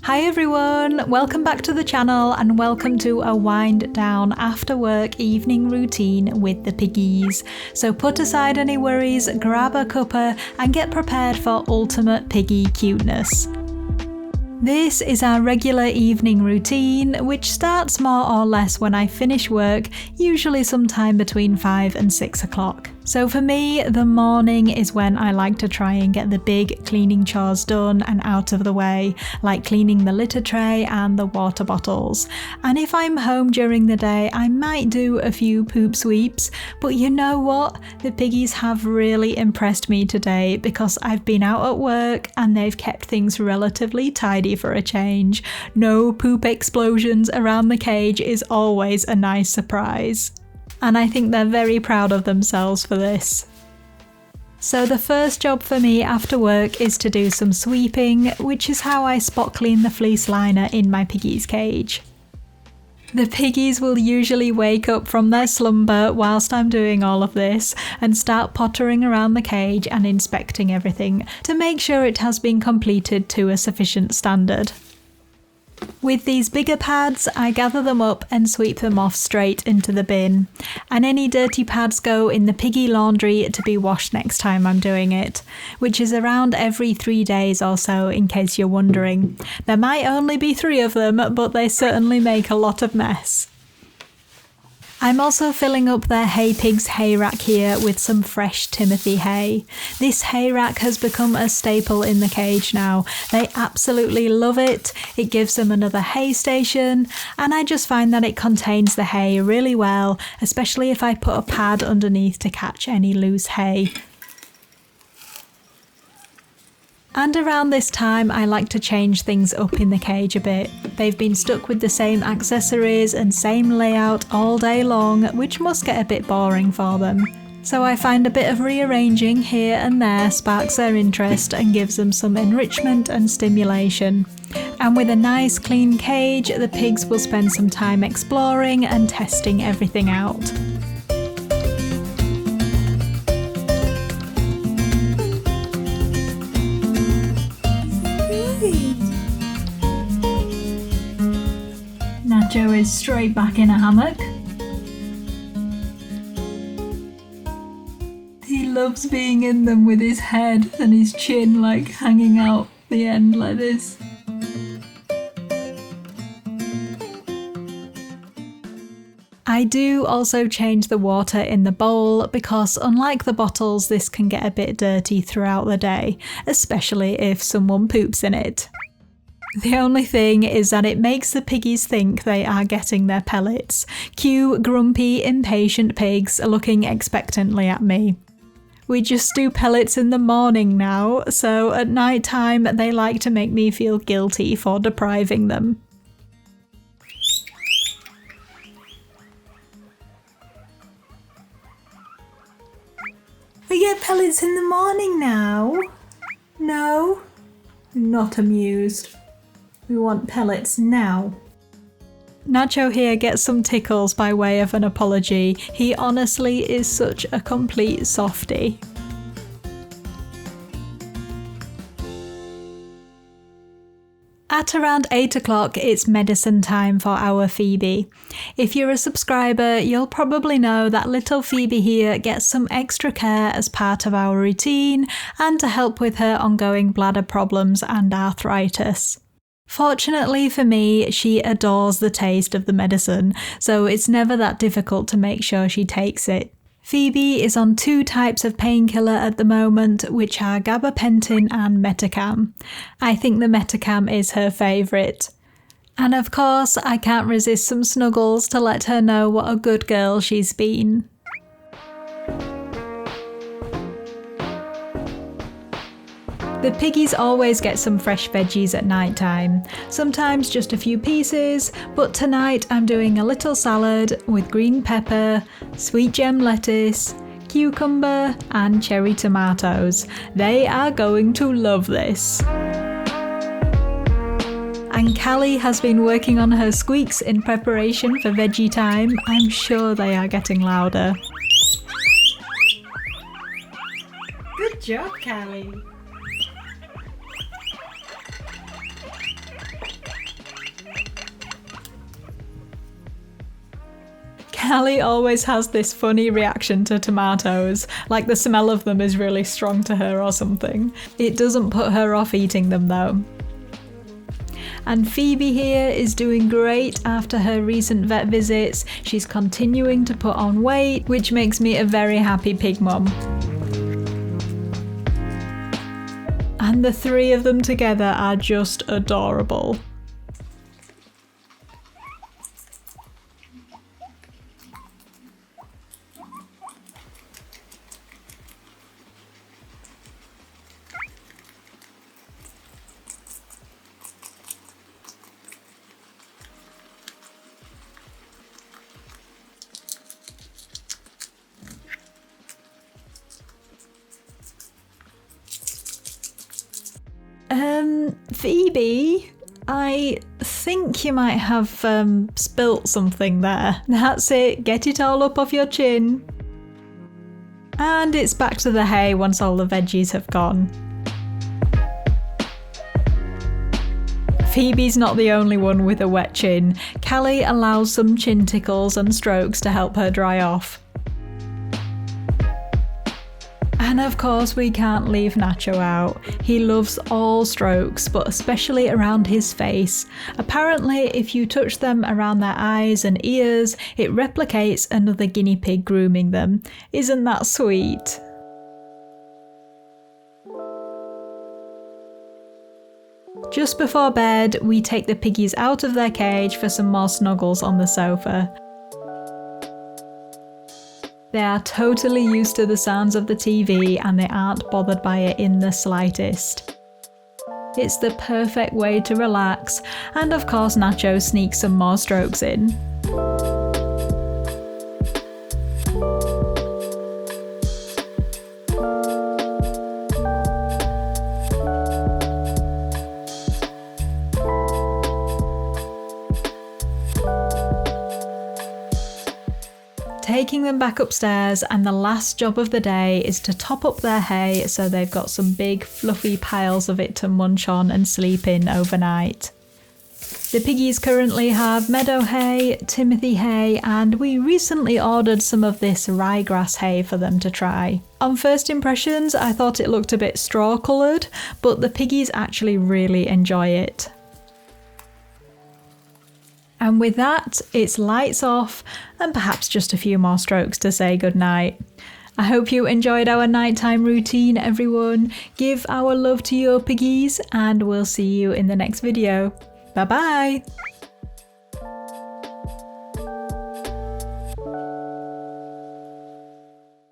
Hi everyone, welcome back to the channel and welcome to a wind down after work evening routine with the piggies. So put aside any worries, grab a cuppa and get prepared for ultimate piggy cuteness. This is our regular evening routine, which starts more or less when I finish work, usually sometime between 5 and 6 o'clock. So for me, the morning is when I like to try and get the big cleaning chores done and out of the way, like cleaning the litter tray and the water bottles. And if I'm home during the day, I might do a few poop sweeps, but you know what? The piggies have really impressed me today because I've been out at work and they've kept things relatively tidy for a change. No poop explosions around the cage is always a nice surprise. And I think they're very proud of themselves for this. So the first job for me after work is to do some sweeping, which is how I spot clean the fleece liner in my piggy's cage. The piggies will usually wake up from their slumber whilst I'm doing all of this and start pottering around the cage and inspecting everything to make sure it has been completed to a sufficient standard. With these bigger pads, I gather them up and sweep them off straight into the bin. And any dirty pads go in the piggy laundry to be washed next time I'm doing it, which is around every 3 days or so in case you're wondering. There might only be 3 of them, but they certainly make a lot of mess. I'm also filling up their Hay Pigs hay rack here with some fresh Timothy hay. This hay rack has become a staple in the cage now. They absolutely love it. It gives them another hay station, and I just find that it contains the hay really well, especially if I put a pad underneath to catch any loose hay. And around this time, I like to change things up in the cage a bit. They've been stuck with the same accessories and same layout all day long, which must get a bit boring for them. So I find a bit of rearranging here and there sparks their interest and gives them some enrichment and stimulation. And with a nice clean cage, the pigs will spend some time exploring and testing everything out. Nacho is straight back in a hammock. He loves being in them with his head and his chin like hanging out the end like this. I do also change the water in the bowl because unlike the bottles, this can get a bit dirty throughout the day, especially if someone poops in it. The only thing is that it makes the piggies think they are getting their pellets. Cue grumpy, impatient pigs looking expectantly at me. We just do pellets in the morning now, so at night time they like to make me feel guilty for depriving them. We get pellets in the morning now? No? Not amused. We want pellets now. Nacho here gets some tickles by way of an apology. He honestly is such a complete softie. At around 8 o'clock, it's medicine time for our Phoebe. If you're a subscriber, you'll probably know that little Phoebe here gets some extra care as part of our routine and to help with her ongoing bladder problems and arthritis. Fortunately for me, she adores the taste of the medicine, so it's never that difficult to make sure she takes it. Phoebe is on 2 types of painkiller at the moment, which are gabapentin and Metacam. I think the Metacam is her favourite. And of course, I can't resist some snuggles to let her know what a good girl she's been. The piggies always get some fresh veggies at night time, sometimes just a few pieces, but tonight I'm doing a little salad with green pepper, sweet gem lettuce, cucumber and cherry tomatoes. They are going to love this. And Callie has been working on her squeaks in preparation for veggie time. I'm sure they are getting louder. Good job, Callie. Callie always has this funny reaction to tomatoes, like the smell of them is really strong to her or something. It doesn't put her off eating them though. And Phoebe here is doing great after her recent vet visits. She's continuing to put on weight, which makes me a very happy pig mum. And the three of them together are just adorable. Phoebe, I think you might have spilt something there. That's it, get it all up off your chin. And it's back to the hay once all the veggies have gone. Phoebe's not the only one with a wet chin. Callie allows some chin tickles and strokes to help her dry off. And of course we can't leave Nacho out. He loves all strokes, but especially around his face. Apparently if you touch them around their eyes and ears, it replicates another guinea pig grooming them. Isn't that sweet? Just before bed, we take the piggies out of their cage for some more snuggles on the sofa. They are totally used to the sounds of the TV and they aren't bothered by it in the slightest. It's the perfect way to relax, and of course Nacho sneaks some more strokes in. Taking them back upstairs, and the last job of the day is to top up their hay so they've got some big fluffy piles of it to munch on and sleep in overnight. The piggies currently have meadow hay, timothy hay, and we recently ordered some of this ryegrass hay for them to try. On first impressions I thought it looked a bit straw coloured, but the piggies actually really enjoy it. And with that, it's lights off and perhaps just a few more strokes to say goodnight. I hope you enjoyed our nighttime routine, everyone. Give our love to your piggies and we'll see you in the next video. Bye bye!